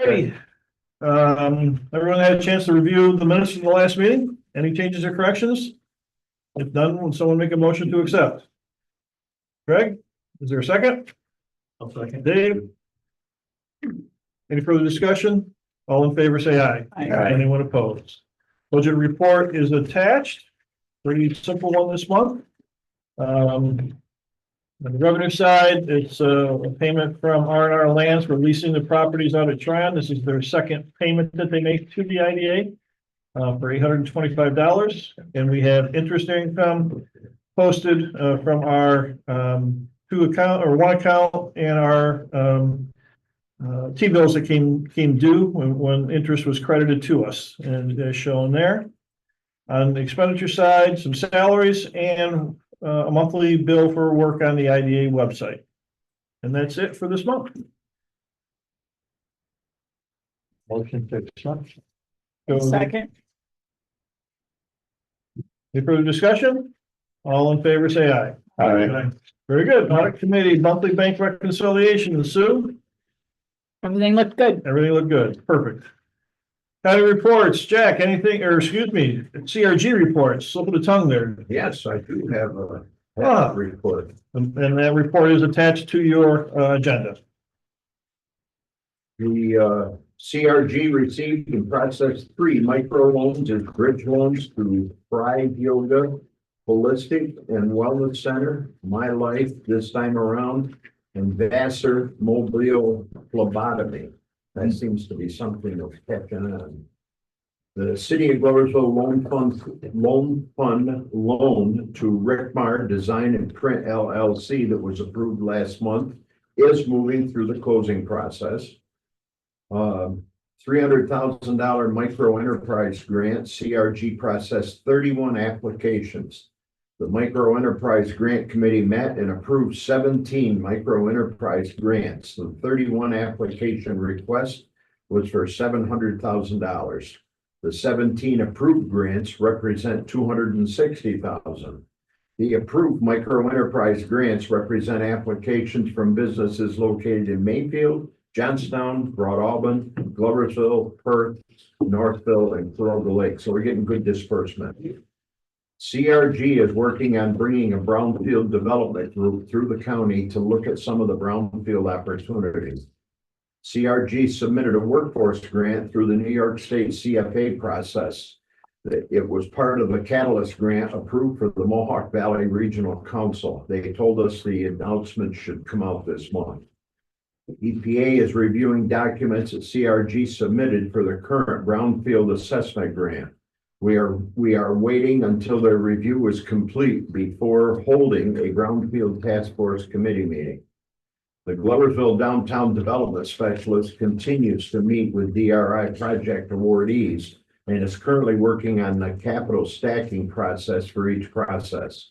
Hey, everyone had a chance to review the minutes from the last meeting? Any changes or corrections? If none, will someone make a motion to accept? Greg, is there a second? I'll second. Dave? Any further discussion? All in favor, say aye. Aye. Anyone opposed? Budget report is attached. Pretty simple one this month. On the revenue side, it's a payment from R&R Lands for leasing the properties out at Tryon. This is their second payment that they make to the IDA for $825. And we have interest income posted from our one account and our T-bills that came due when interest was credited to us, and as shown there. On the expenditure side, some salaries and a monthly bill for work on the IDA website. And that's it for this month. Motion to accept. Second. Any further discussion? All in favor, say aye. Aye. Very good. Audit committee, monthly bank reconciliation. Sue? Everything looked good. Everything looked good. Perfect. County reports. Jack, anything, or excuse me, CRG reports. Slip of the tongue there. Yes, I do have a report. And that report is attached to your agenda. The CRG received and processed 3 microloans and bridge loans through Thrive Yoga, Holistic and Wellness Center, My Life this time around, and Vassar Mobile Phlebotomy. That seems to be something that's catching on. The City of Gloversville loan fund to Rickmar Design and Print LLC that was approved last month is moving through the closing process. $300,000 micro enterprise grant. CRG processed 31 applications. The Micro Enterprise Grant Committee met and approved 17 micro enterprise grants. The 31 application request was for $700,000. The 17 approved grants represent $260,000. The approved micro enterprise grants represent applications from businesses located in Mayfield, Johnstown, Broadalbin, Gloversville, Perth, Northville, and Coroga Lake. So we're getting good disbursement. CRG is working on bringing a brownfield development group through the county to look at some of the brownfield opportunities. CRG submitted a workforce grant through the New York State CFA process. It was part of the Catalyst grant approved for the Mohawk Valley Regional Council. They told us the announcement should come out this month. EPA is reviewing documents that CRG submitted for the current brownfield assessment grant. We are waiting until their review is complete before holding a brownfield task force committee meeting. The Gloversville Downtown Development Specialist continues to meet with DRI project awardees and is currently working on the capital stacking process for each process.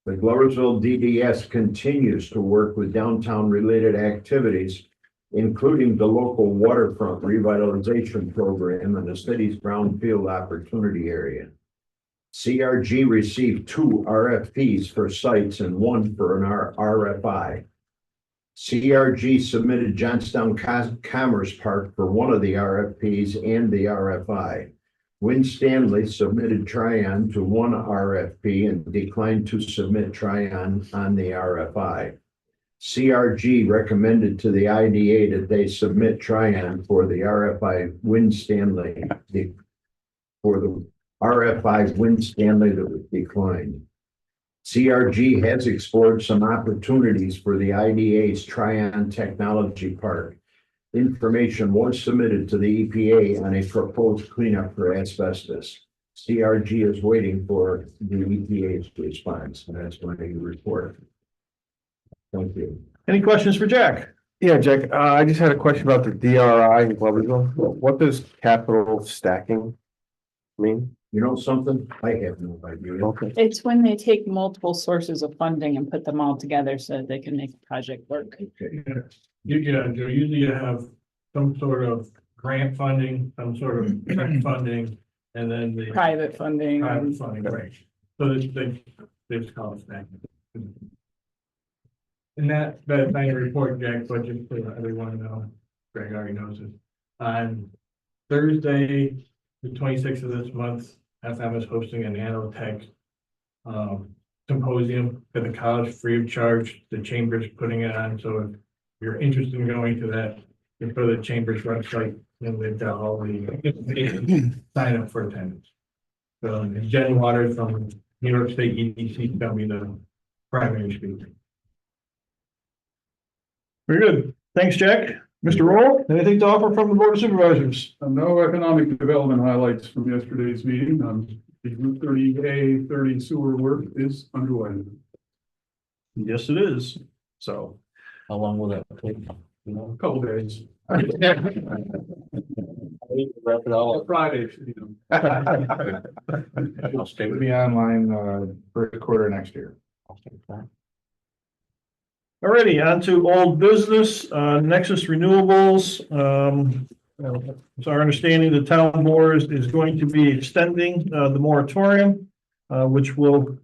The Gloversville DDS continues to work with downtown related activities, including the local waterfront revitalization program in the city's brownfield opportunity area. CRG received 2 RFPs for sites and 1 for an RFI. CRG submitted Johnstown Commerce Park for one of the RFPs and the RFI. Win Stanley submitted Tryon to one RFP and declined to submit Tryon on the RFI. CRG recommended to the IDA that they submit Tryon for the RFI Win Stanley, for the RFI Win Stanley that was declined. CRG has explored some opportunities for the IDA's Tryon Technology Park. Information was submitted to the EPA on a proposed cleanup for asbestos. CRG is waiting for the EPA's response, and that's my report. Thank you. Any questions for Jack? Yeah, Jack, I just had a question about the DRI in Gloversville. What does capital stacking mean? You know something? I have no idea. Okay. It's when they take multiple sources of funding and put them all together so that they can make the project work. Okay. Usually you have some sort of grant funding, some sort of tech funding, and then the Private funding. private funding, right? So they just call it stacking. And that kind of report, Jack, but just so everyone know, Greg already knows it. On Thursday, the 26th of this month, FM is hosting an nanotech symposium for the college free of charge. The chamber's putting it on, so if you're interested in going to that, you go to the chamber's website and they've got all the information, sign up for attendance. So Jen Waters from New York State EDC is gonna be the primary speaker. Very good. Thanks, Jack. Mr. Roll, anything to offer from the Board of Supervisors? No economic development highlights from yesterday's meeting. The Route 30A 30 sewer work is underway. Yes, it is. So. How long will that take? You know? A couple days. Wrap it all up. Friday. I'll stay with Be you. online, first quarter next year. I'll stay with that. Alrighty, on to old business, Nexus Renewables. It's our understanding the town board is going to be extending, the moratorium, which will,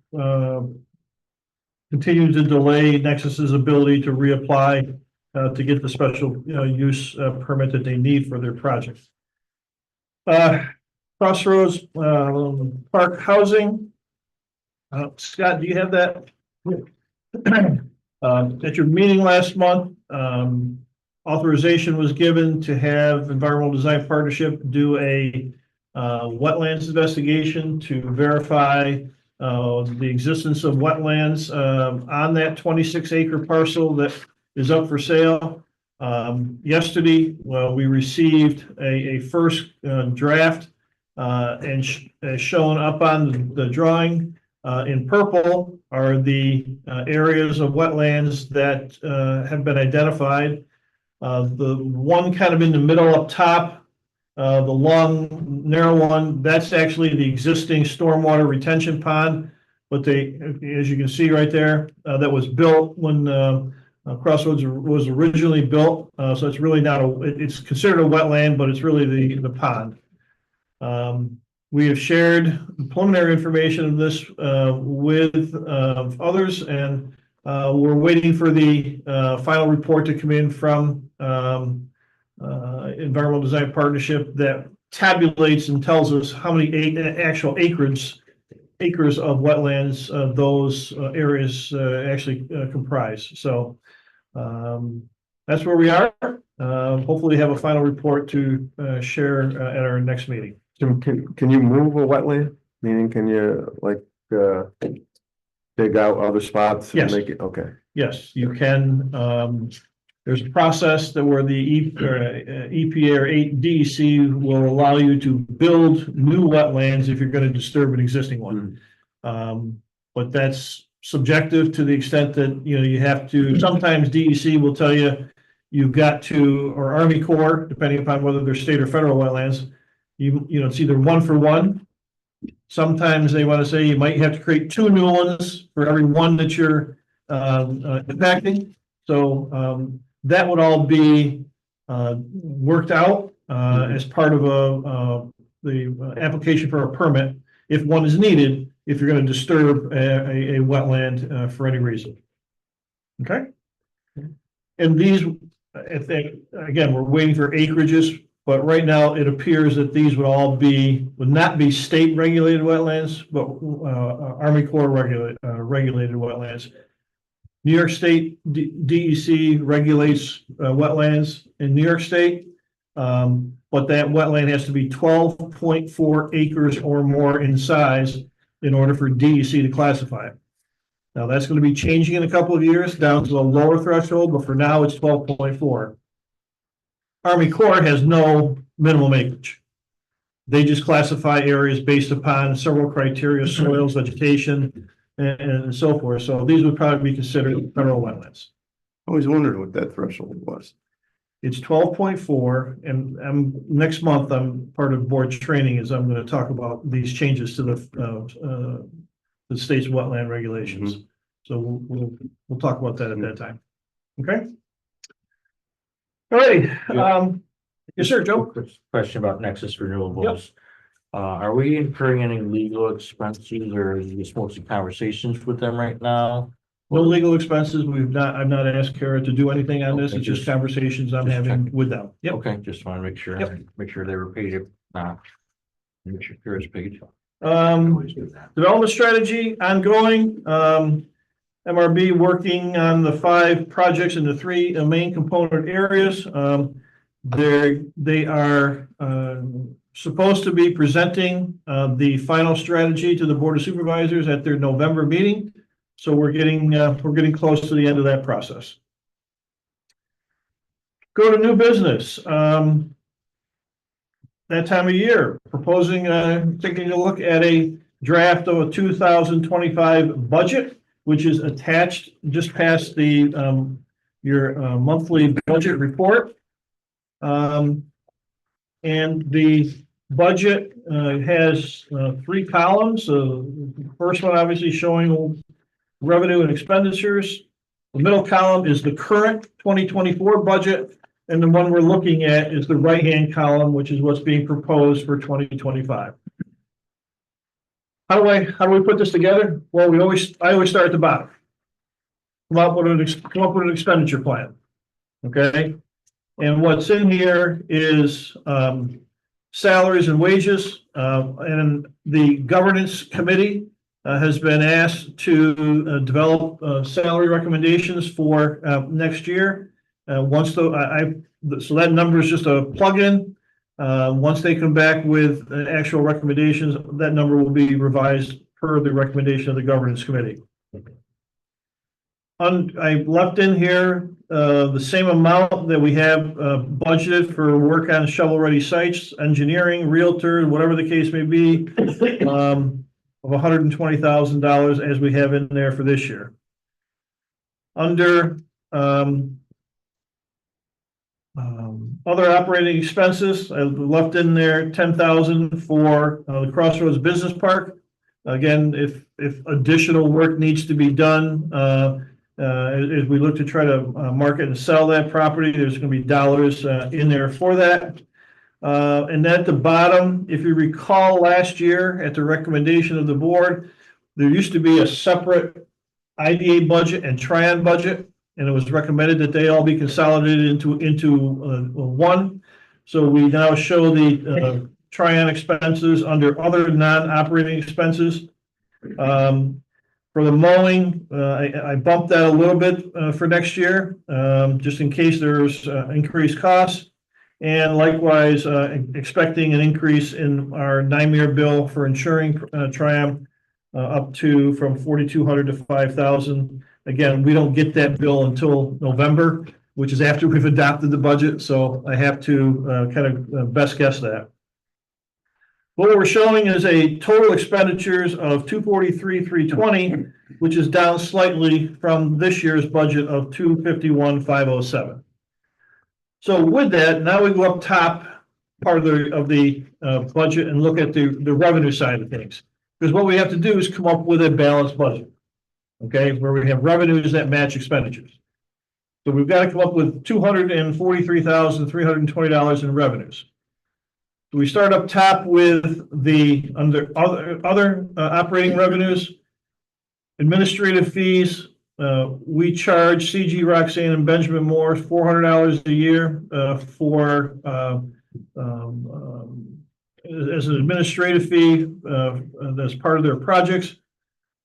continue to delay Nexus's ability to reapply, to get the special, use, permit that they need for their project. Crossroads, Park Housing. Scott, do you have that? At your meeting last month, authorization was given to have Environmental Design Partnership do a wetlands investigation to verify the existence of wetlands on that 26-acre parcel that is up for sale. Yesterday, we received a first draft and as shown up on the drawing. In purple are the areas of wetlands that have been identified. The one kind of in the middle up top, the long, narrow one, that's actually the existing stormwater retention pond. But they, as you can see right there, that was built when Crossroads was originally built. So it's really not it's considered a wetland, but it's really the pond. We have shared preliminary information of this with others, and we're waiting for the final report to come in from Environmental Design Partnership that tabulates and tells us how many actual acres of wetlands those areas actually comprise. So that's where we are. Hopefully have a final report to share at our next meeting. Can you move a wetland? Meaning, can you like, dig out other spots and Yes. make it, okay. Yes, you can. There's a process that where the EPA or DEC will allow you to build new wetlands if you're going to disturb an existing one. But that's subjective to the extent that, you have to, sometimes DEC will tell you, you've got to, or Army Corps, depending upon whether they're state or federal wetlands, it's either 1 for 1. Sometimes they want to say you might have to create 2 new ones for every one that you're impacting. So that would all be worked out as part of the application for a permit if one is needed, if you're going to disturb a wetland for any reason. Okay? And these, I think, again, we're waiting for acreages. But right now, it appears that these would not be state regulated wetlands, but Army Corps regulated wetlands. New York State DEC regulates wetlands in New York State, but that wetland has to be 12.4 acres or more in size in order for DEC to classify it. Now, that's going to be changing in a couple of years down to a lower threshold, but for now, it's 12.4. Army Corps has no minimum acreage. They just classify areas based upon several criteria, soils, vegetation, and so forth. So these would probably be considered federal wetlands. I always wondered what that threshold was. It's 12.4, and next month, I'm part of board training as I'm going to talk about these changes to the state's wetland regulations. So we'll talk about that at that time. Okay? All right. Yes, sir, Joe. Question about Nexus Renewables. Are we incurring any legal expenses or are these mostly conversations with them right now? No legal expenses. I've not asked Kara to do anything on this. Okay, It's just just- conversations I'm just having check. with them. Yep. Okay, just want to Yep. make sure they were paid, if not. Make sure Kara's paid. Um, development strategy ongoing. MRB working on the 5 projects in the 3 main component areas. They are supposed to be presenting the final strategy to the Board of Supervisors at their November meeting. So we're getting close to the end of that process. Go to new business. That time of year, proposing, taking a look at a draft of a 2025 budget, which is attached just past the your monthly budget report. And the budget has 3 columns. The first one obviously showing revenue and expenditures. The middle column is the current 2024 budget. And the one we're looking at is the right-hand column, which is what's being proposed for 2025. How do we put this together? Well, I always start at the bottom. Come up with an expenditure plan. Okay? And what's in here is salaries and wages. And the governance committee has been asked to develop salary recommendations for next year. So that number is just a plug-in. Once they come back with actual recommendations, that number will be revised per the recommendation of the governance committee. I left in here the same amount that we have budgeted for work on shovel-ready sites, engineering, realtor, whatever the case may be, of $120,000 as we have in there for this year. Under other operating expenses, I left in there 10,000 for the Crossroads Business Park. Again, if additional work needs to be done, as we look to try to market and sell that property, there's going to be dollars in there for that. And at the bottom, if you recall last year at the recommendation of the board, there used to be a separate IDA budget and Tryon budget. And it was recommended that they all be consolidated into one. So we now show the Tryon expenses under other non-operating expenses. For the mowing, I bumped that a little bit for next year, just in case there's increased costs. And likewise, expecting an increase in our NIMER bill for insuring Tryon up to from 4,200 to 5,000. Again, we don't get that bill until November, which is after we've adopted the budget, so I have to kind of best guess that. What we're showing is a total expenditures of 243,320, which is down slightly from this year's budget of 251,507. So with that, now we go up top part of the budget and look at the revenue side of things. Because what we have to do is come up with a balanced budget. Okay, where we have revenues that match expenditures. So we've got to come up with $243,320 in revenues. So we start up top with the under other operating revenues, administrative fees. We charge CG, Roxanne, and Benjamin Moore $400 a year for as an administrative fee as part of their projects.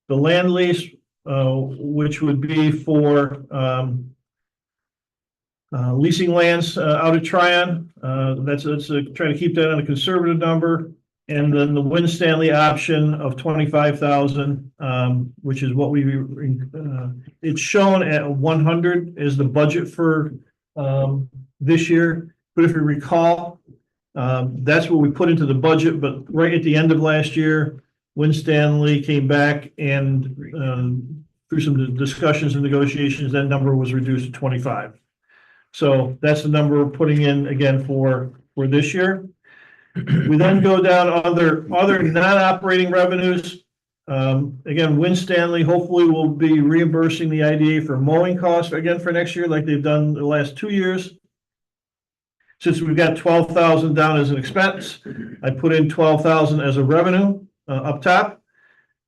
The land lease, which would be for leasing lands out of Tryon. That's try to keep that on a conservative number. And then the Win Stanley option of 25,000, which is what it's shown at 100 is the budget for this year. But if you recall, that's what we put into the budget. But right at the end of last year, Win Stanley came back and through some discussions and negotiations, that number was reduced to 25. So that's the number we're putting in again for this year. We then go down other non-operating revenues. Again, Win Stanley hopefully will be reimbursing the IDA for mowing costs again for next year, like they've done the last 2 years. Since we've got 12,000 down as an expense, I put in 12,000 as a revenue up top.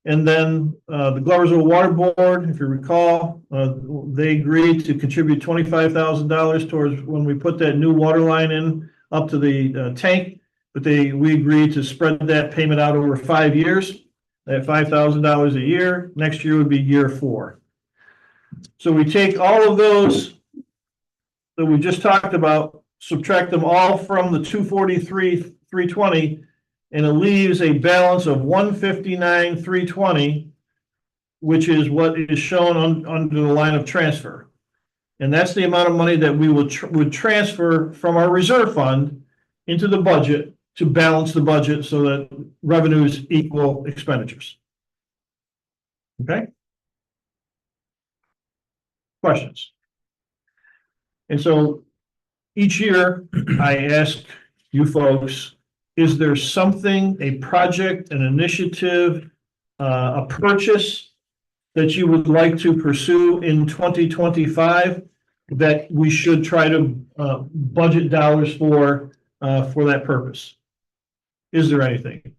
And then the Gloversville Water Board, if you recall, they agreed to contribute $25,000 towards when we put that new water line in up to the tank. But we agreed to spread that payment out over 5 years, at $5,000 a year. Next year would be year 4. So we take all of those that we just talked about, subtract them all from the 243,320, and it leaves a balance of 159,320, which is what is shown under the line of transfer. And that's the amount of money that we would transfer from our reserve fund into the budget to balance the budget so that revenues equal expenditures. Okay? Questions? And so each year I ask you folks, is there something, a project, an initiative, a purchase that you would like to pursue in 2025 that we should try to budget dollars for that purpose? Is there anything?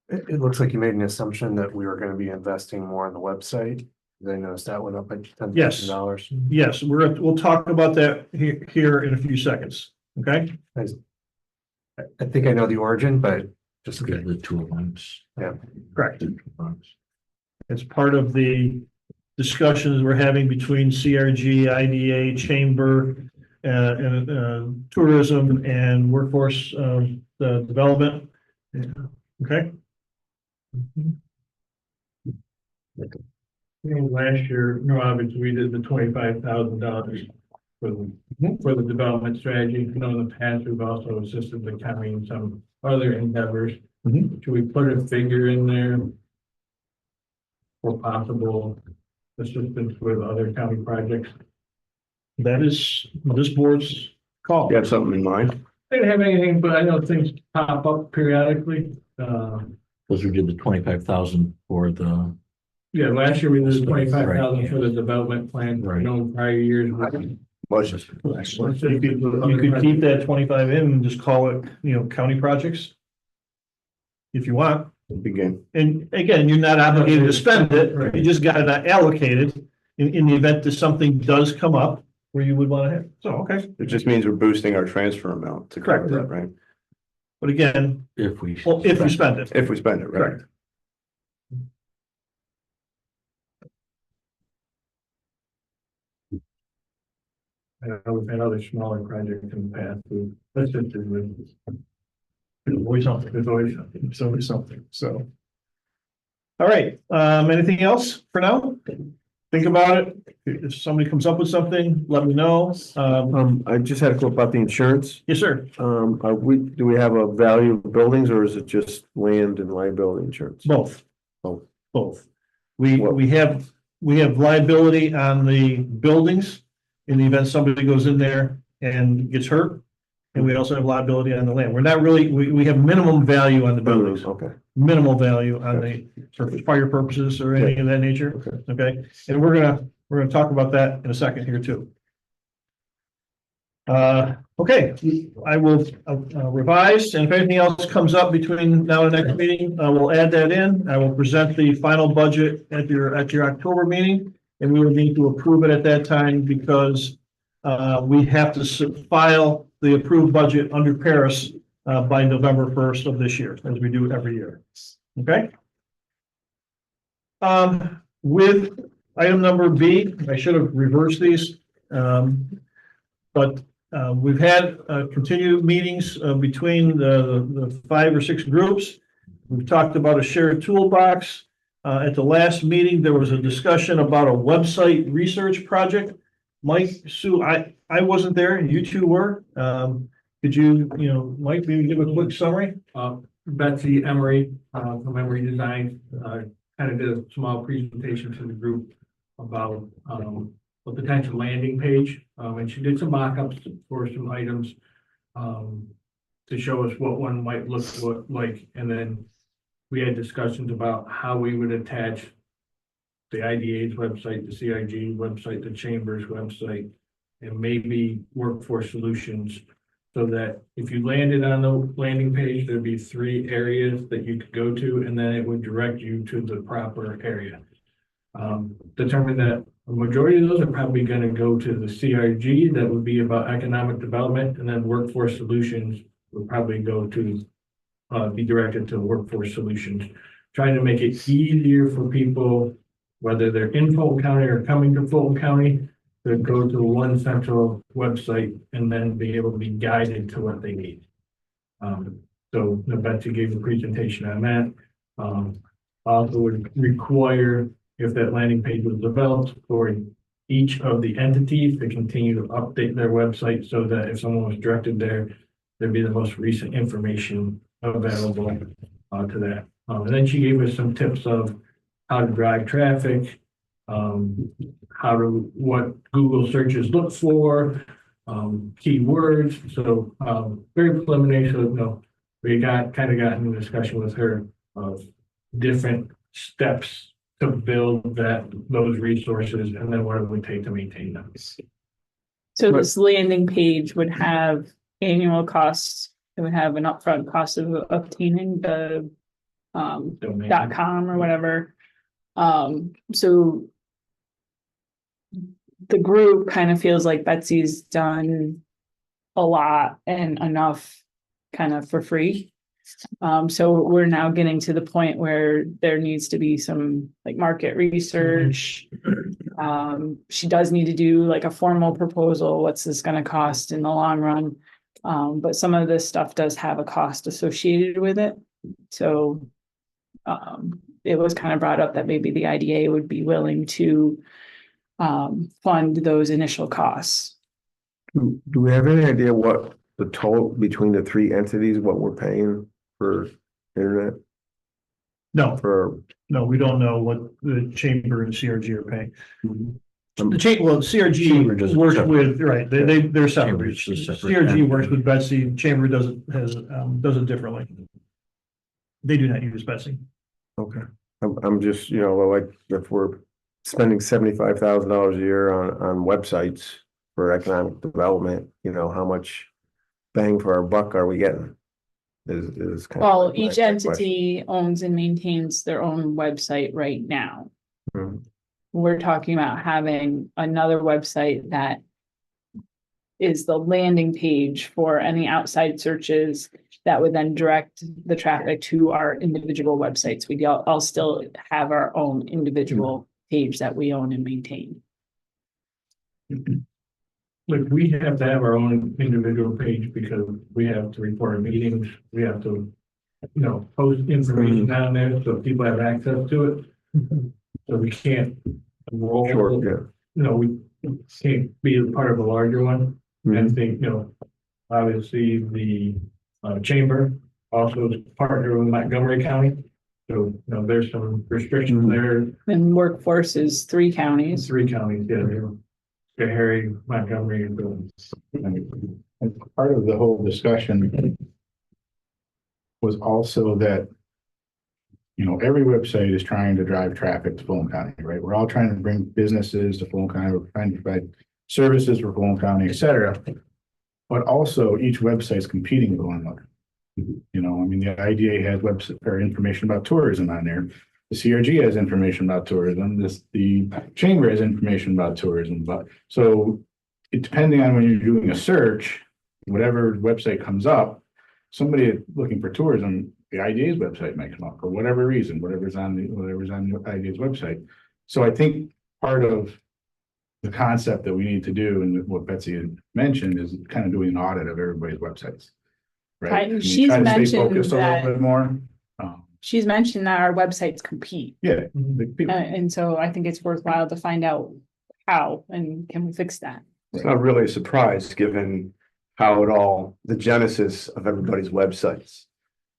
It looks like you made an assumption that we were gonna be investing more on the website. I noticed that went up by $10,000. Yes, we'll talk about that here in a few seconds, okay? I think I know the origin, but just. Okay, the 2 months. Yeah. Correct. It's part of the discussions we're having between CRG, IDA, Chamber, and tourism and workforce development. Okay. Last year, obviously, we did the $25,000 for the development strategy. In the past, we've also assisted the county in some other endeavors. Should we put a figure in there for possible assistance with other county projects? That is this board's call. You have something in mind? I didn't have anything, but I know things pop up periodically. Because we did the 25,000 for the. Yeah, last year we did 25,000 for the development plan. Right. Prior years. Budget. You could keep that 25 in and just call it, county projects. If you want. Begin. And again, you're not obligated to spend it. You just got it allocated in the event that something does come up where you would want to have. So, okay. It just means we're boosting our transfer amount to cover Correct. that, right? But again, If we. if you spend it. If we spend it, right? Correct. I know we've had other smaller projects in the past. That's just there's always something. There's always something. It's always something, so. All right, anything else for now? Think about it. If somebody comes up with something, let me know. I just had a quote about the insurance. Yes, sir. Do we have a value of buildings or is it just land and liability insurance? Both. Both. Both. We have liability on the buildings in the event somebody goes in there and gets hurt. And we also have liability on the land. We're not really, we have minimum value on the buildings, Okay. minimal value on for fire purposes or anything of that nature. Okay. And we're gonna talk about that in a second here too. Okay, I will revise, and if anything else comes up between now and the next meeting, we'll add that in. I will present the final budget at your October meeting, and we will need to approve it at that time because we have to file the approved budget under Paris by November 1st of this year, as we do every year. Okay. With item number B, I should have reversed these, but we've had continued meetings between the 5 or 6 groups. We've talked about a shared toolbox. At the last meeting, there was a discussion about a website research project. Mike, Sue, I wasn't there, and you two were. Could you, Mike, maybe give a quick summary? Betsy Emery from Emery Design kind of did a small presentation to the group about a potential landing page, and she did some mock-ups for some items to show us what one might look like, and then we had discussions about how we would attach the IDA's website, the CIG website, the Chamber's website, and maybe Workforce Solutions so that if you landed on the landing page, there'd be 3 areas that you could go to, and then it would direct you to the proper area. Determined that a majority of those are probably gonna go to the CRG, that would be about economic development, and then workforce solutions would probably go to be directed to workforce solutions, trying to make it easier for people, whether they're in Fulton County or coming to Fulton County, to go to one central website and then be able to be guided to what they need. So Betsy gave a presentation on that. Also would require, if that landing page was developed, for each of the entities to continue to update their website so that if someone was directed there, there'd be the most recent information available to that. And then she gave us some tips of how to drive traffic, what Google searches look for, keywords. So very preliminary. So we got in a discussion with her of different steps to build those resources, and then what it would take to maintain them. So this landing page would have annual costs. It would have an upfront cost of obtaining the Domain. .com or whatever. So the group kind of feels like Betsy's done a lot and enough kind of for free. So we're now getting to the point where there needs to be some like market research. She does need to do like a formal proposal. What's this going to cost in the long run? But some of this stuff does have a cost associated with it. So it was kind of brought up that maybe the IDA would be willing to fund those initial costs. Do we have any idea what the total between the 3 entities, what we're paying for internet? No, For we don't know what the chamber and CRG are paying. um, The chamber Chamber does CRG it works separate. with, right, they're separate. Chamber's just separate. CRG works with Betsy, chamber does it differently. They do not use Betsy. okay, I'm just, like if we're spending $75,000 a year on websites for economic development, how much bang for our buck are we getting? Is kind of Well, my each entity owns and maintains their own website right now. question. We're talking about having another website that is the landing page for any outside searches that would then direct the traffic to our individual websites. We all still have our own individual page that we own and maintain. Like, we have to have our own individual page because we have to report our meetings, we have to, post information on there so people have access to it. So we can't roll. Sure, yeah. We can't be a part of a larger one. And I think, obviously the chamber also is partner with Montgomery County. So, there's some restrictions there. And workforce is 3 counties. 3 counties, Harry, Montgomery, and Boone. And part of the whole discussion was also that, every website is trying to drive traffic to Fulton County, right? We're all trying to bring businesses to Fulton County, we're trying to provide services for Fulton County, et cetera. But also each website's competing with one another. The IDA has website or information about tourism on there. The CRG has information about tourism. The chamber has information about tourism. But so depending on when you're doing a search, whatever website comes up, somebody looking for tourism, the IDA's website might come up for whatever reason, whatever's on the IDA's website. So I think part of the concept that we need to do, and what Betsy had mentioned, is kind of doing an audit of everybody's websites. Right. And She's try to stay mentioned focused a that- little bit more. She's mentioned that our websites compete. Yeah. the people- And so I think it's worthwhile to find out how and can we fix that? It's not really a surprise, given how the genesis of everybody's websites.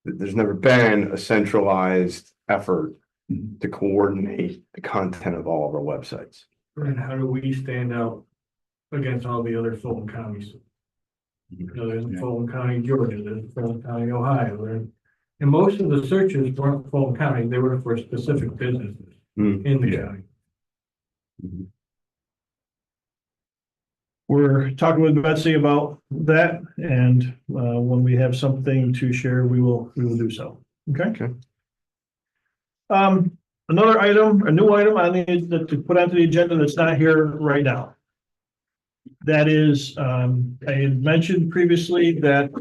There's never been a centralized effort to coordinate the content of all of our websites. And how do we stand out against all the other Fulton counties? There's Fulton County, Georgia, there's Fulton County, Ohio, and most of the searches weren't Fulton County, they were for specific businesses in the county. we're talking with Betsy about that, and when we have something to share, we will do so. Okay? Okay. Another item, a new item I need to put onto the agenda that's not here right now. That is, I had mentioned previously that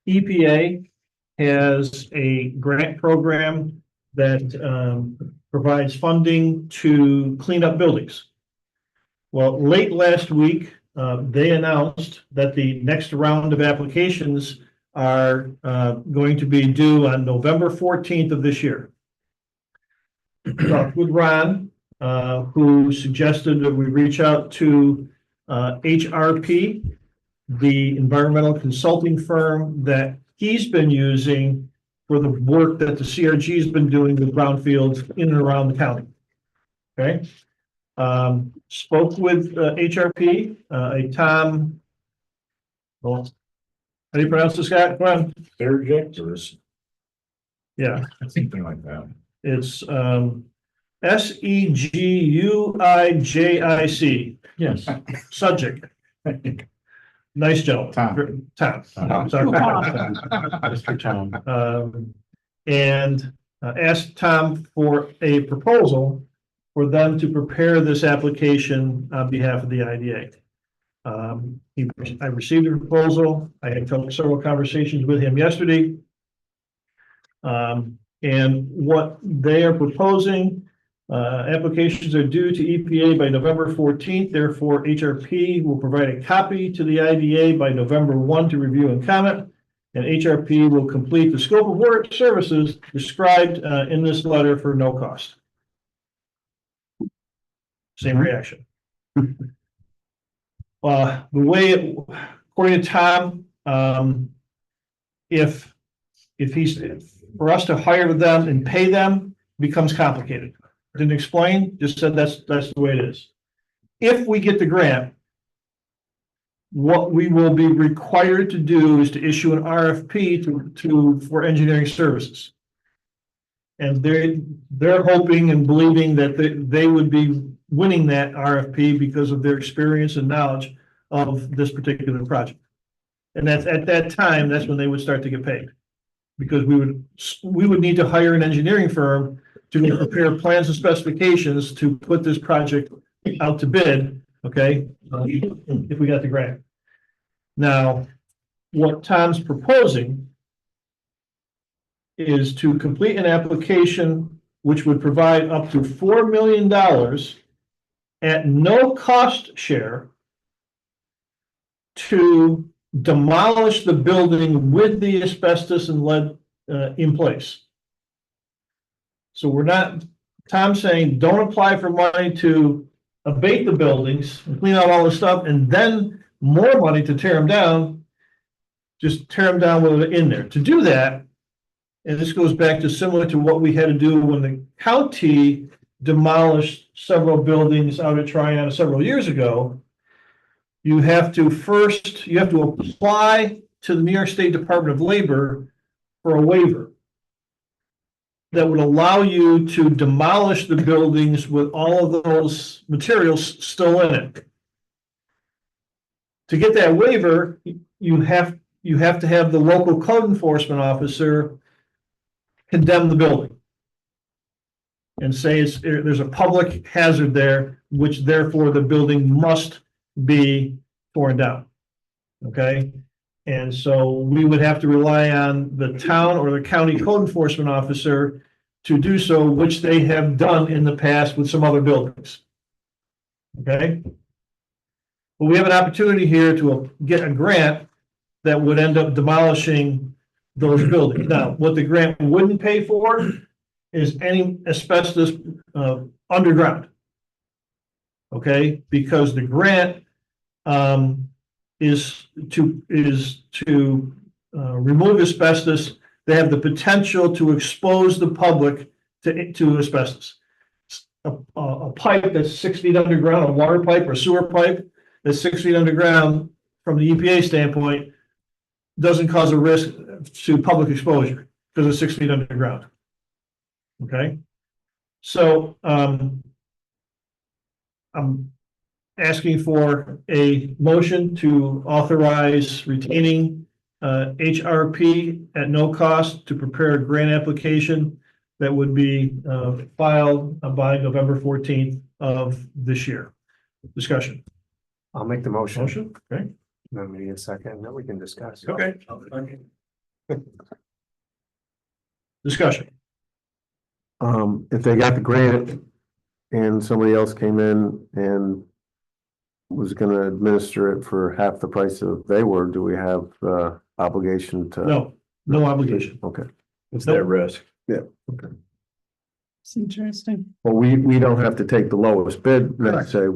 EPA has a grant program that provides funding to clean up buildings. Well, late last week, they announced that the next round of applications are going to be due on November 14th of this year. Talked with Ron, who suggested that we reach out to HRP, the environmental consulting firm that he's been using for the work that the CRG has been doing with brownfields in and around the county. Okay. Spoke with HRP, a Tom. Well, how do you pronounce this guy? Come on. Sergectors, Yeah, something like that. it's Seguijic. Yes. Subject. Nice gentleman. Tom. Tom. Sorry. Mr. Tom. And asked Tom for a proposal for them to prepare this application on behalf of the IDA. I received a proposal. I had several conversations with him yesterday. And what they are proposing, applications are due to EPA by November 14th. Therefore, HRP will provide a copy to the IDA by November 1 to review and comment. And HRP will complete the scope of work services described in this letter for no cost. Same reaction. The way, according to Tom, if he's, for us to hire them and pay them becomes complicated. Didn't explain, just said that's the way it is. If we get the grant, what we will be required to do is to issue an RFP for engineering services. And they're hoping and believing that they would be winning that RFP because of their experience and knowledge of this particular project. And that's at that time, that's when they would start to get paid. Because we would need to hire an engineering firm to prepare plans and specifications to put this project out to bid, okay, if we got the grant. Now, what Tom's proposing is to complete an application which would provide up to $4 million at no cost share to demolish the building with the asbestos and lead in place. So we're not, Tom's saying, don't apply for money to abate the buildings and clean out all the stuff and then more money to tear them down. Just tear them down with it in there. To do that, and this goes back to similar to what we had to do when the county demolished several buildings out at Triana several years ago. You have to apply to the New York State Department of Labor for a waiver that would allow you to demolish the buildings with all of those materials still in it. To get that waiver, you have to have the local code enforcement officer condemn the building and say there's a public hazard there, which therefore the building must be torn down. Okay. And so we would have to rely on the town or the county code enforcement officer to do so, which they have done in the past with some other buildings. Okay. But we have an opportunity here to get a grant that would end up demolishing those buildings. Now, what the grant wouldn't pay for is any asbestos underground. Okay, because the grant is to remove asbestos. They have the potential to expose the public to asbestos. A pipe that's 6 feet underground, a water pipe or sewer pipe that's 6 feet underground, from the EPA standpoint, doesn't cause a risk to public exposure because it's 6 feet underground. Okay, so I'm asking for a motion to authorize retaining HRP at no cost to prepare a grant application that would be filed by November 14th of this year. Discussion. I'll make the motion. Motion, okay. Then we need a second, then we can discuss. Okay. Discussion. If they got the grant and somebody else came in and was gonna administer it for half the price of they were, do we have obligation to? No obligation. Okay, It's their risk. It's interesting. well, we don't have to take the lowest bid, let's Correct. say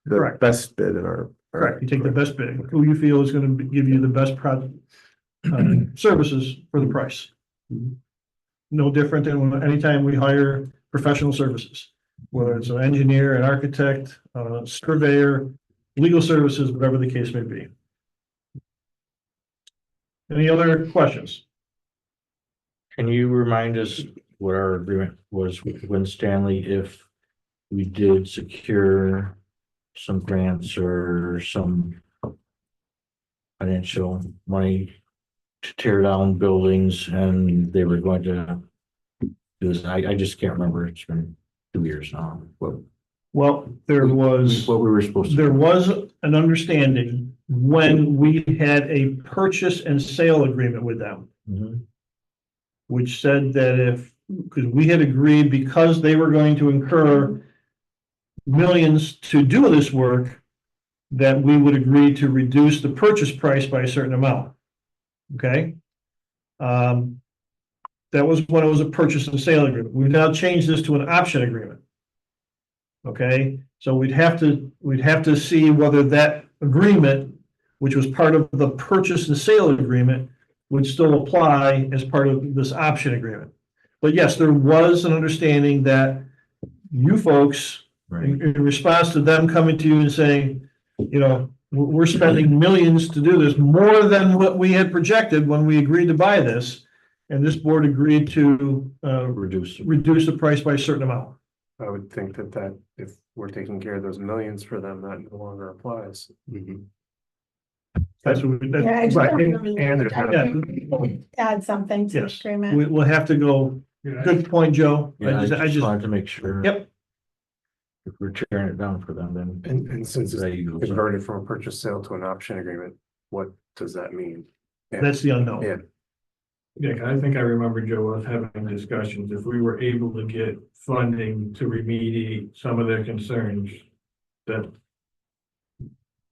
the Correct. best bid in our. Correct. You take the best bid, who you feel is gonna give you the best product, services for the price. No different than anytime we hire professional services, whether it's an engineer, an architect, surveyor, legal services, whatever the case may be. Any other questions? Can you remind us what our agreement was with Win Stanley if we did secure some grants or some financial money to tear down buildings and they were going to do this? I just can't remember. It's been 2 years now. Well, there was. What we were supposed to. There was an understanding when we had a purchase and sale agreement with them, Mhm. which said that because we had agreed because they were going to incur millions to do this work, that we would agree to reduce the purchase price by a certain amount. Okay? That was when it was a purchase and sale agreement. We've now changed this to an option agreement. Okay, so we'd have to see whether that agreement, which was part of the purchase and sale agreement, would still apply as part of this option agreement. But yes, there was an understanding that you folks, Right. in response to them coming to you and saying, you know, we're spending millions to do this, more than what we had projected when we agreed to buy this. And this board agreed to reduce the price by a certain amount. I would think that if we're taking care of those millions for them, that no longer applies. That's what we, Yeah, I just right, don't and- And there's yeah, add something to the yes, agreement. we'll have to go, good point, Joe. Yeah, I just just, wanted to make sure. Yep. If we're tearing it down for them, then. And since it's There you go. converted from a purchase sale to an option agreement, what does that mean? that's the unknown. Yeah. Yeah, I think I remember Joe was having discussions, if we were able to get funding to remediate some of their concerns, that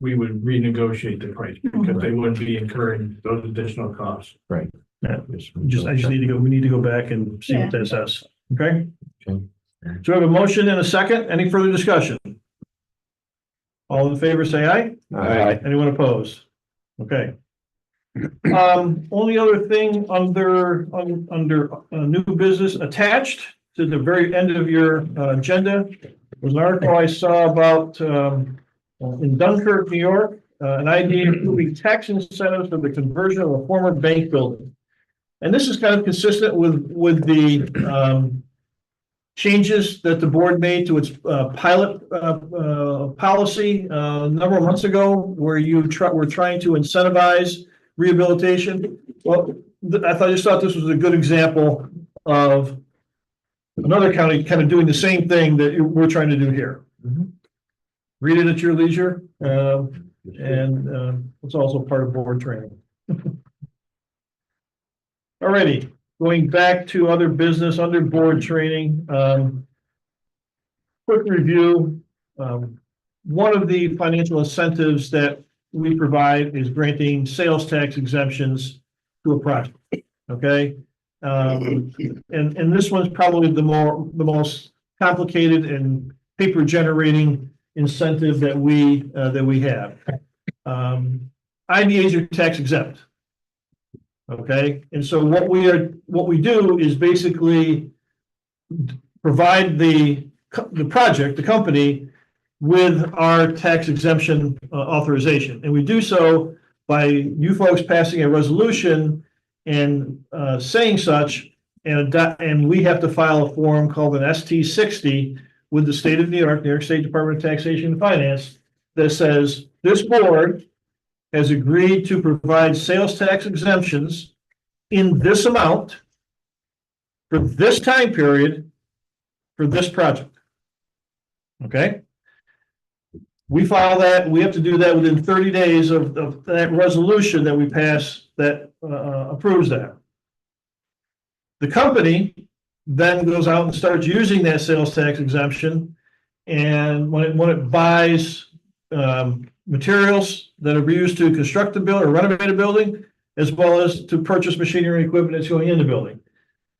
we would renegotiate the price, because they wouldn't be incurring those additional costs. Right. Yeah, I just need to go, we need to go back and see what that says, okay? Okay. So we have a motion and a second, any further discussion? All in favor, say aye. Aye. Anyone opposed? Okay. Only other thing under new business attached to the very end of your agenda was an article I saw about in Dunkirk, New York, an idea improving tax incentives for the conversion of a former bank building. And this is kind of consistent with the changes that the board made to its pilot policy a number of months ago, where we're trying to incentivize rehabilitation. Well, I just thought this was a good example of another county kind of doing the same thing that we're trying to do here. Read it at your leisure, and it's also part of board training. Alrighty, going back to other business under board training. Quick review. One of the financial incentives that we provide is granting sales tax exemptions to a project. Okay, and this one's probably the most complicated and paper generating incentive that we have. IDAs are tax exempt. Okay, and so what we do is basically provide the company with our tax exemption authorization, and we do so by you folks passing a resolution and saying such, and we have to file a form called an ST-60 with the state of New York State Department of Taxation and Finance, that says, this board has agreed to provide sales tax exemptions in this amount for this time period for this project. Okay? We file that, we have to do that within 30 days of that resolution that we pass that approves that. The company then goes out and starts using that sales tax exemption. And when it buys materials that are used to construct the building or renovate a building, as well as to purchase machinery and equipment that's going in the building,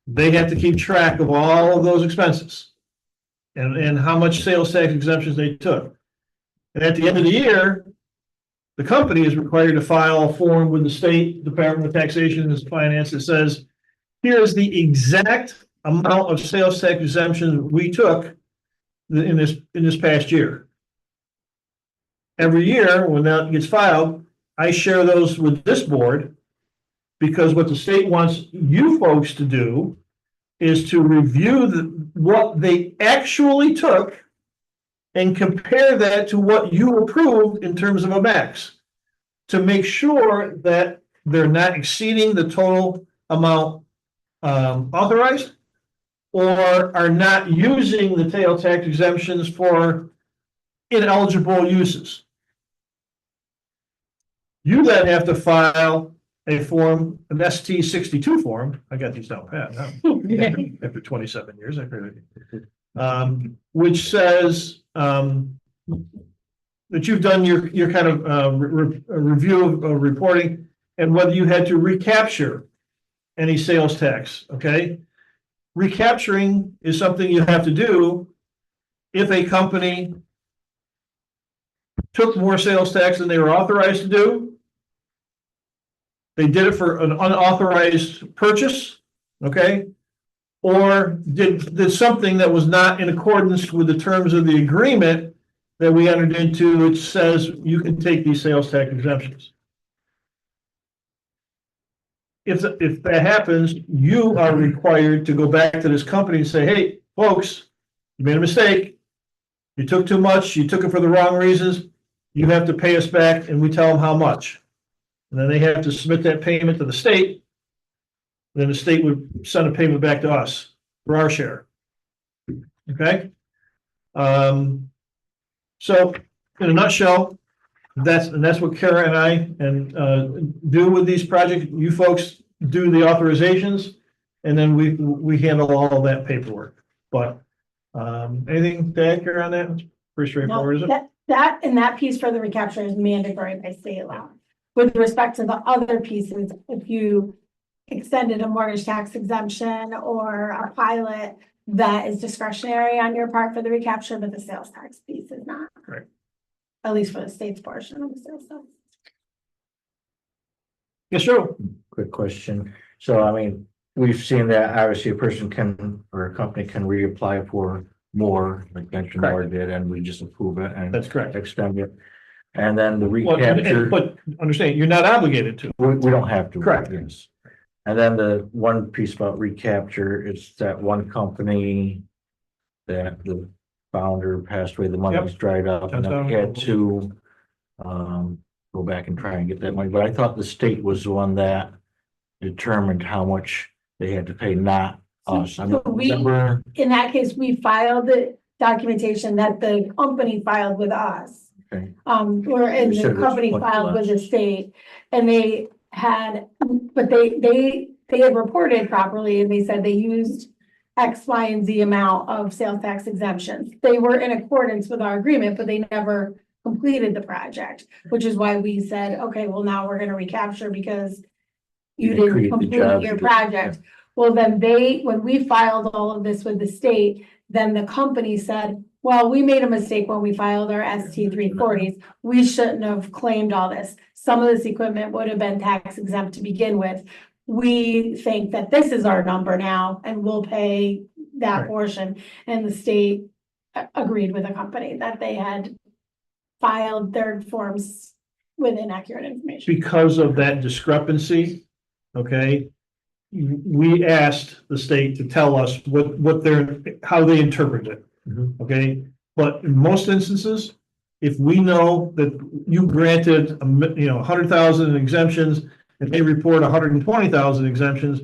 they have to keep track of all of those expenses and how much sales tax exemptions they took. And at the end of the year, the company is required to file a form with the State Department of Taxation and Finance that says, here's the exact amount of sales tax exemptions we took in this past year. Every year, when that gets filed, I share those with this board, because what the state wants you folks to do is to review what they actually took and compare that to what you approved in terms of a max, to make sure that they're not exceeding the total amount authorized, or are not using the sales tax exemptions for ineligible uses. You then have to file a form, an ST-62 form. I got these down pat now. After 27 years, I heard it. Which says that you've done your kind of review of reporting and whether you had to recapture any sales tax. Okay, recapturing is something you have to do if a company took more sales tax than they were authorized to do. They did it for an unauthorized purchase, okay? Or did something that was not in accordance with the terms of the agreement that we entered into, which says you can take these sales tax exemptions. If that happens, you are required to go back to this company and say, hey, folks, you made a mistake. You took too much. You took it for the wrong reasons. You have to pay us back, and we tell them how much. And then they have to submit that payment to the state. Then the state would send a payment back to us for our share. Okay? So in a nutshell, that's what Kara and I do with these projects. You folks do the authorizations, and then we handle all of that paperwork. But anything to add, Kara, on that? It's pretty straightforward, is it? That piece for the recapture is mandatory by state law. With respect to the other pieces, if you extended a mortgage tax exemption or a pilot, that is discretionary on your part for the recapture, but the sales tax piece is not. Right. At least for the state's portion of the sales tax. Yes, sure. Quick question. So, I mean, we've seen that obviously a person can, or a company can reapply for more, like Venture More did, and we just approve it and That's correct. extend it. And then the Well, recapture, but understand, you're not obligated to. we don't have to. Correct. Yes. And then the one piece about recapture is that one company that the founder passed away, the money was dried up, and then we had to go back and try and get that money. But I thought the state was the one that determined how much they had to pay, not us. I So remember. in that case, we filed the documentation that the company filed with us. Okay. And You said the it was company much filed with the less. state, and they had, but they had reported properly, and they said they used X, Y, and Z amount of sales tax exemptions. They were in accordance with our agreement, but they never completed the project, which is why we said, okay, well, now we're gonna recapture because you didn't didn't create the complete jobs, your you didn't- project. Well, then when we filed all of this with the state, then the company said, well, we made a mistake when we filed our ST-340s. We shouldn't have claimed all this. Some of this equipment would have been tax exempt to begin with. We think that this is our number now and we'll pay that Right. portion. And the state agreed with the company that they had filed their forms with inaccurate information. Because of that discrepancy, okay, we asked the state to tell us how they interpret it. Mhm. Okay, but in most instances, if we know that you granted, 100,000 exemptions and they report 120,000 exemptions,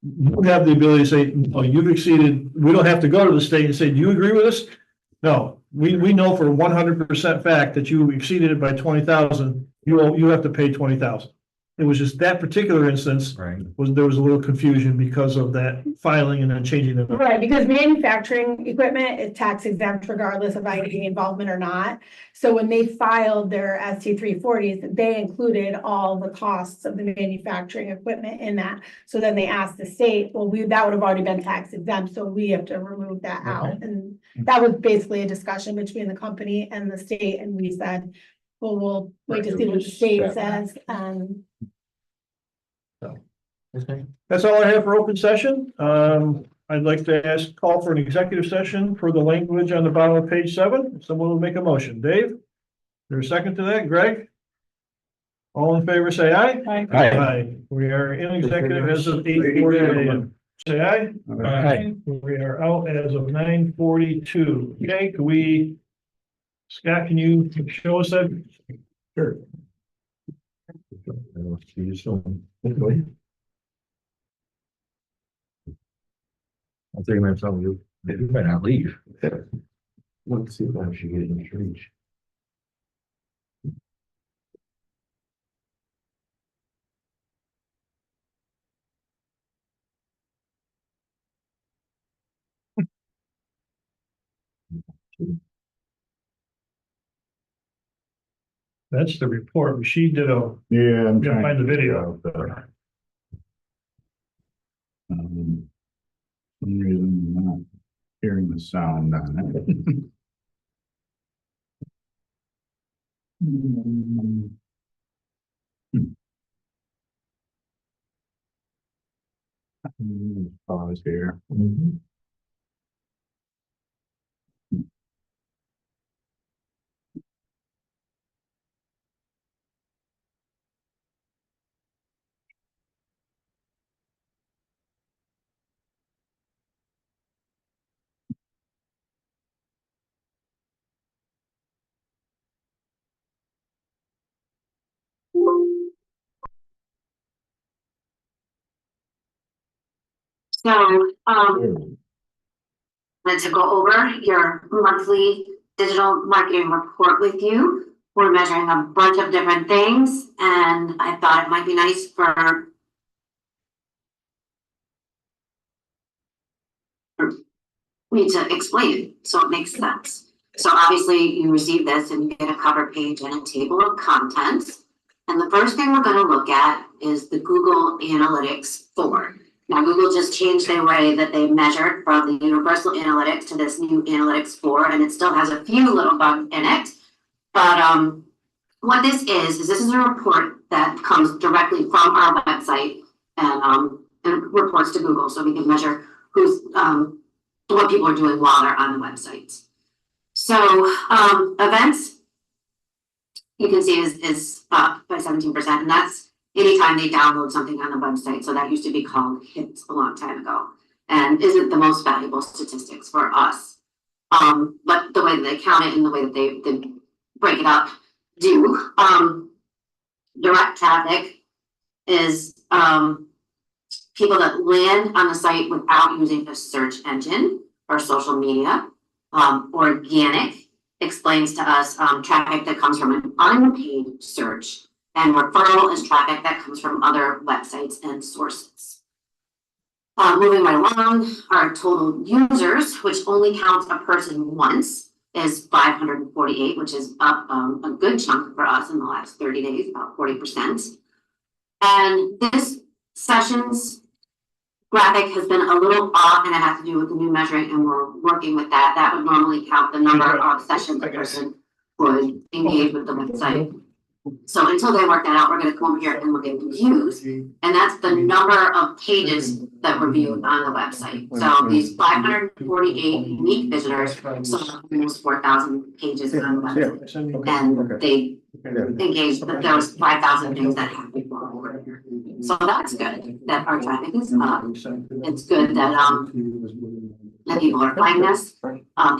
you have the ability to say, oh, you've exceeded, we don't have to go to the state and say, do you agree with us? No, we know for 100% fact that you exceeded it by 20,000, you have to pay 20,000. It was just that particular instance Right. there was a little confusion because of that filing and then changing it. Right, because manufacturing equipment is tax exempt regardless of IDA involvement or not. So when they filed their ST 340s, they included all the costs of the manufacturing equipment in that. So then they asked the state, well, that would have already been tax exempt, so we have to remove that out. And that was basically a discussion between the company and the state, and we said, well, we'll wait to see what the state says. Okay. That's all I have for open session. I'd like to call for an executive session for the language on the bottom of page 7. Someone will make a motion. Dave? There's a second to that? Greg? All in favor, say aye. Aye. Aye. We are in executive as of 8:40 a.m. Say aye. Aye. We are out as of 9:42. Okay, Scott, can you show us that? Sure. I'll see you soon. I'll take minutes on you. You might not leave. Let's see if I should get in the reach. That's the report. She did Yeah, I'm gotta trying. find the video. Some reason I'm not hearing the sound on it. Pause here. So, wanted to go over your monthly digital marketing report with you. We're measuring a bunch of different things, and I thought it might be nice for me to explain it so it makes sense. So obviously you receive this and you get a cover page and a table of contents. And the first thing we're going to look at is the Google Analytics 4. Now, Google just changed their way that they measured from the universal analytics to this new analytics 4, and it still has a few little bugs in it. But what this is this is a report that comes directly from our website and reports to Google, so we can measure who's what people are doing while they're on the websites. So events, you can see is up by 17%, and that's anytime they download something on the website. So that used to be called hits a long time ago, and isn't the most valuable statistics for us. But the way that they count it and the way that they break it up do. Direct traffic is people that land on the site without using a search engine or social media. Organic explains to us traffic that comes from an unpaid search, and referral is traffic that comes from other websites and sources. Moving right along, our total users, which only counts a person once, is 548, which is up a good chunk for us in the last 30 days, about 40%. And this sessions graphic has been a little off, and it has to do with the new measuring, and we're working with that. That would normally count the number of sessions a person would engage with the website. So until they work that out, we're going to come over here and look at views, and that's the number of pages that were viewed on the website. So these 548 unique visitors saw almost 4,000 pages on the website, and they engaged that there was 5,000 things that happened. So that's good that our traffic is up. It's good that that people are finding us.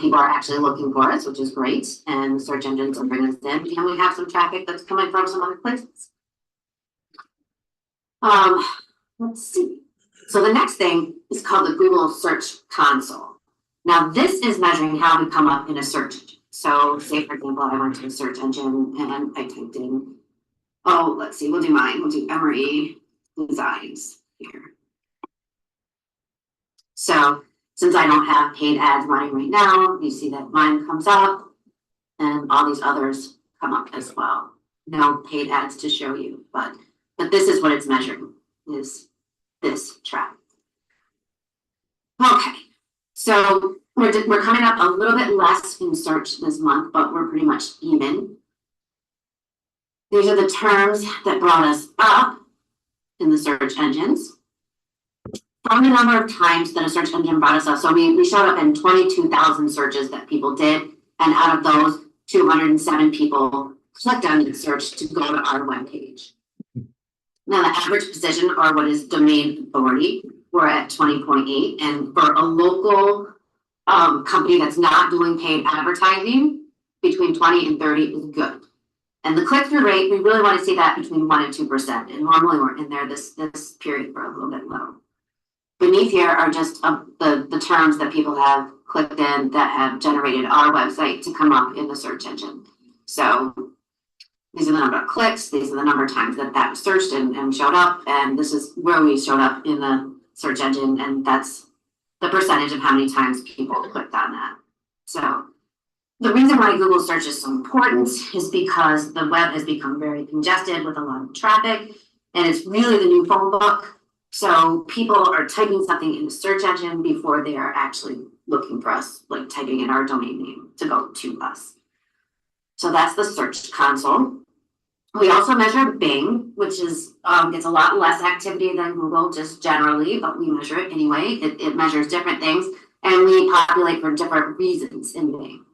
People are actually looking for us, which is great, and search engines are bringing us in, and we have some traffic that's coming from some other places. Let's see. So the next thing is called the Google Search Console. Now, this is measuring how we come up in a search engine. So say, for example, I went to a search engine and I typed in, oh, let's see, we'll do mine. We'll do Emory Designs here. So since I don't have paid ads running right now, you see that mine comes up and all these others come up as well. No paid ads to show you, but this is what it's measuring, is this traffic. Okay, so we're coming up a little bit less in search this month, but we're pretty much even. These are the terms that brought us up in the search engines. From the number of times that a search engine brought us up, so we showed up in 22,000 searches that people did, and out of those, 207 people clicked on the search to go to our webpage. Now, the average position, or what is domain authority, we're at 20.8, and for a local company that's not doing paid advertising, between 20 and 30 is good. And the click-through rate, we really want to see that between 1 and 2%, and normally we're in there this period for a little bit low. Beneath here are just the terms that people have clicked in that have generated our website to come up in the search engine. So these are the number of clicks, these are the number of times that was searched and showed up, and this is where we showed up in the search engine, and that's the percentage of how many times people clicked on that. So the reason why Google search is so important is because the web has become very congested with a lot of traffic, and it's really the new phone book. So people are typing something in the search engine before they are actually looking for us, like typing in our domain name to go to us. So that's the Search Console. We also measure Bing, which is gets a lot less activity than Google just generally, but we measure it anyway. It measures different things, and we populate for different reasons in Bing.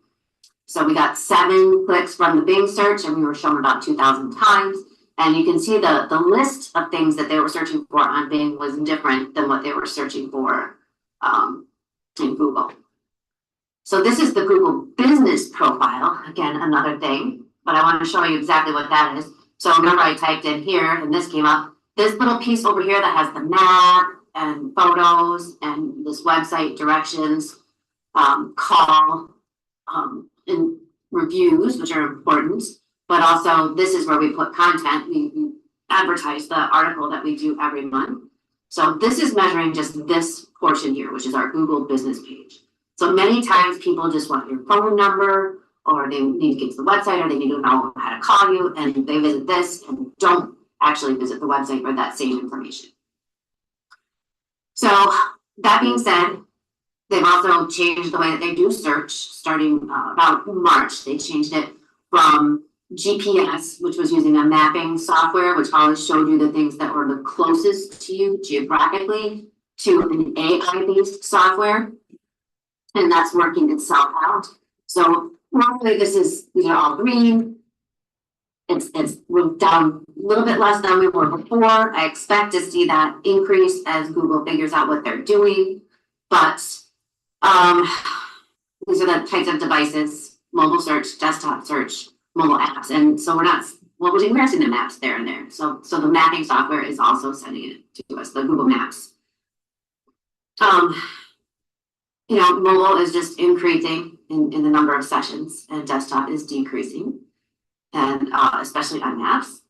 So we got 7 clicks from the Bing search, and we were shown about 2,000 times. And you can see the list of things that they were searching for on Bing was different than what they were searching for in Google. So this is the Google Business Profile. Again, another thing, but I want to show you exactly what that is. So remember I typed in here and this came up. This little piece over here that has the map and photos and this website directions, call, and reviews, which are important. But also this is where we put content. We advertise the article that we do every month. So this is measuring just this portion here, which is our Google business page. So many times people just want your phone number, or they need to get to the website, or they need to know how to call you, and they visit this and don't actually visit the website for that same information. So that being said, they've also changed the way that they do search starting about March. They changed it from GPS, which was using a mapping software, which always showed you the things that were the closest to you geographically, to an AI-based software. And that's working itself out. So normally these are all green. We're down a little bit less than we were before. I expect to see that increase as Google figures out what they're doing. But these are the types of devices: mobile search, desktop search, mobile apps. And so we're seeing the maps there and there. So the mapping software is also sending it to us, the Google Maps. Mobile is just increasing in the number of sessions, and desktop is decreasing, and especially on maps.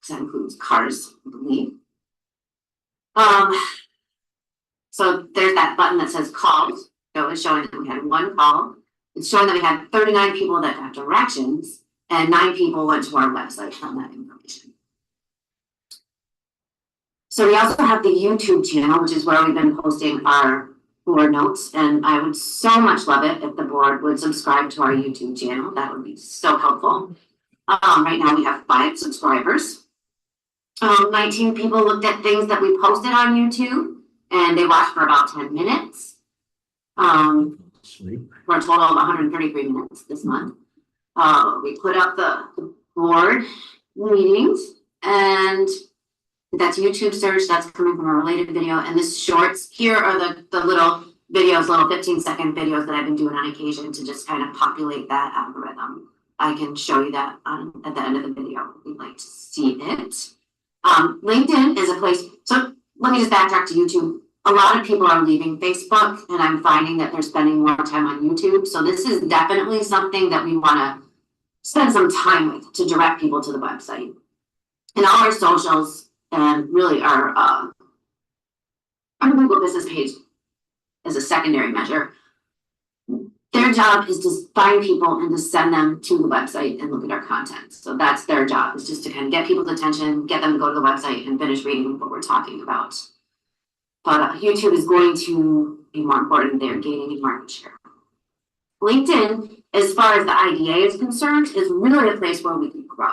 That includes cars, I believe. So there's that button that says calls. So it's showing that we had 1 call. It's showing that we had 39 people that got directions, and 9 people went to our website from that information. So we also have the YouTube channel, which is where we've been posting our board notes, and I would so much love it if the board would subscribe to our YouTube channel. That would be so helpful. Right now we have 5 subscribers. 19 people looked at things that we posted on YouTube, and they watched for about 10 minutes. For a total of 133 minutes this month. We put up the board meetings, and that's YouTube search. That's coming from a related video. And this shorts, here are the little videos, little 15-second videos that I've been doing on occasion to just kind of populate that algorithm. I can show you that at the end of the video if you'd like to see it. LinkedIn is a place, so let me just backtrack to YouTube. A lot of people are leaving Facebook, and I'm finding that they're spending more time on YouTube. So this is definitely something that we want to spend some time with to direct people to the website. And all our socials and really our Google business page is a secondary measure. Their job is to find people and to send them to the website and look at our content. So that's their job, is just to kind of get people's attention, get them to go to the website and finish reading what we're talking about. But YouTube is going to be more important. They're gaining in market share. LinkedIn, as far as the IDA is concerned, is really a place where we can grow.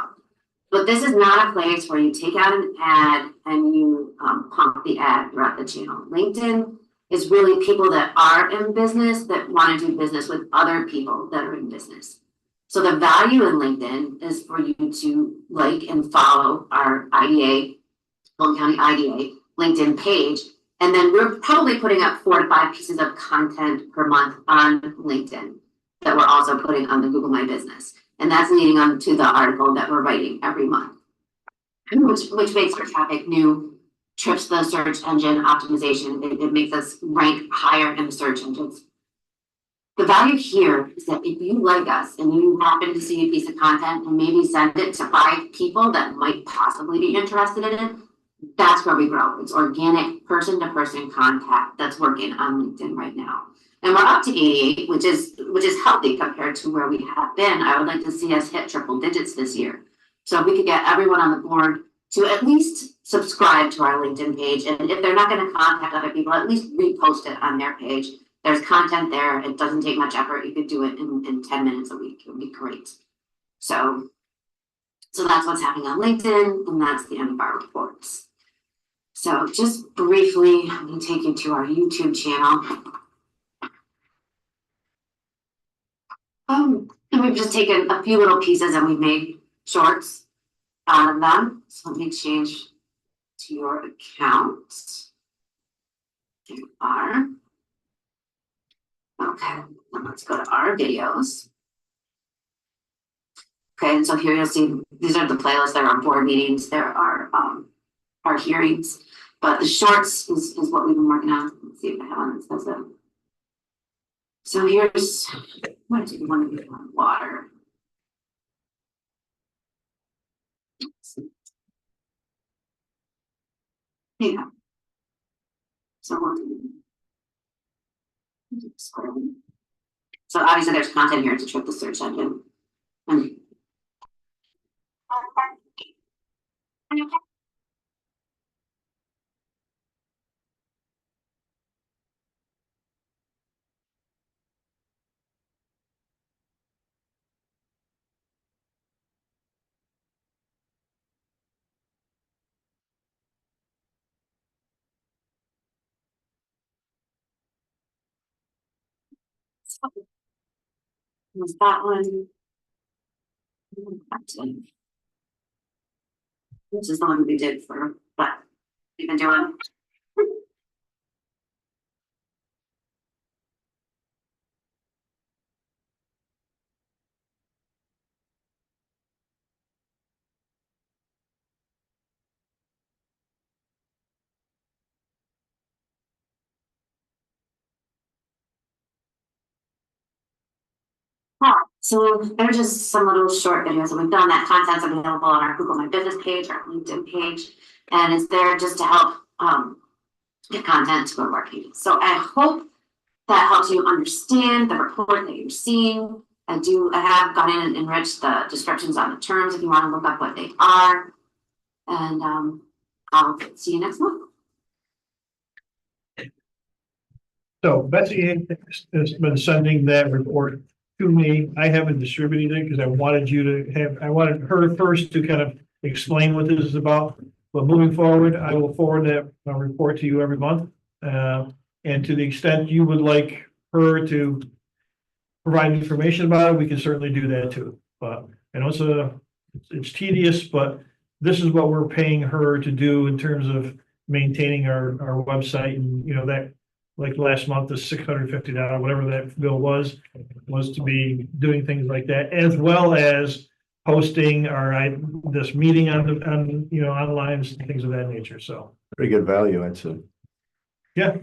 But this is not a place where you take out an ad and you pump the ad throughout the channel. LinkedIn is really people that are in business that want to do business with other people that are in business. So the value in LinkedIn is for you to like and follow our IDA, Fulton County IDA LinkedIn page. And then we're probably putting up 4 to 5 pieces of content per month on LinkedIn that we're also putting on the Google My Business. And that's leading on to the article that we're writing every month, which makes our traffic new, trips the search engine optimization. It makes us rank higher in the search engines. The value here is that if you like us and you happen to see a piece of content and maybe send it to 5 people that might possibly be interested in it, that's where we grow. It's organic person-to-person contact that's working on LinkedIn right now. And we're up to 88, which is healthy compared to where we have been. I would like to see us hit triple digits this year. So if we could get everyone on the board to at least subscribe to our LinkedIn page. And if they're not going to contact other people, at least repost it on their page. There's content there. It doesn't take much effort. You could do it in 10 minutes a week. It would be great. So that's what's happening on LinkedIn, and that's the end of our reports. So just briefly, I'm going to take you to our YouTube channel. And we've just taken a few little pieces and we've made shorts out of them. So let me change to your account. There you are. Okay, then let's go to our videos. Okay, and so here you'll see these are the playlists. There are board meetings, there are our hearings, but the shorts is what we've been working on. Let's see if I have one that says that. So here's what do you want to do on water? Yeah. So obviously there's content here to trick the search engine. Was that one? This is the one we did for what we've been doing. So they're just some little short videos that we've done. That content's available on our Google My Business page, our LinkedIn page, and it's there just to help get content to go to our pages. So I hope that helps you understand the report that you're seeing. I have gone in and enriched the descriptions on the terms if you want to look up what they are. And I'll see you next month. So Betsy has been sending that report to me. I haven't distributed it because I wanted her first to kind of explain what this is about. But moving forward, I will forward that report to you every month. And to the extent you would like her to provide information about it, we can certainly do that too. But I know it's tedious, but this is what we're paying her to do in terms of maintaining our website and, that like last month, the $650, whatever that bill was to be doing things like that, as well as posting this meeting on, online, things of that nature, so. Pretty good value, I'd say. Yeah.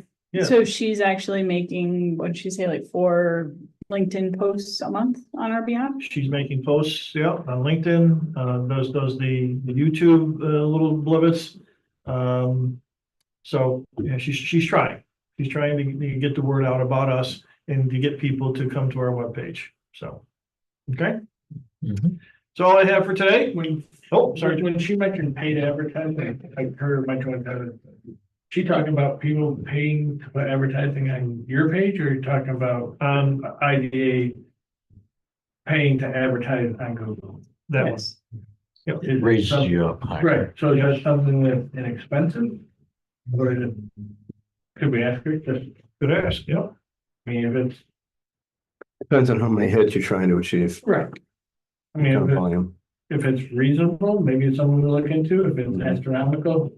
So she's actually making, what'd she say, like 4 LinkedIn posts a month on our behalf? She's making posts, on LinkedIn, does the YouTube, little blibbits. So, yeah, she's trying. She's trying to get the word out about us and to get people to come to our webpage, so. Okay? Mhm. That's all I have for today. Sorry, when she mentioned paid advertising, I heard her mention, she talking about people paying to put advertising on your page, or are you talking about IDA paying to advertise on Google? That Yes. was. Yep. Is it Raises some- you up higher. Right, so is that something that's inexpensive? Or is it, could we ask her, just, Good ask, I mean, if it's, Depends on how many hits you're trying to achieve. right. I Kind of mean, volume. if it's reasonable, maybe it's something to look into, if it's astronomical.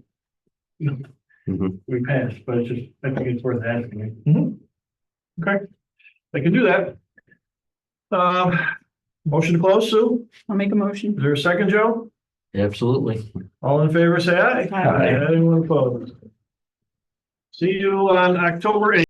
Mhm. We pass, but it's just, I think it's worth asking. Okay, I can do that. Motion to close, Sue? I'll make a Is motion. there a second, Joe? Absolutely. All in favor, say aye. Aye. Anyone opposed? See you on October 8th.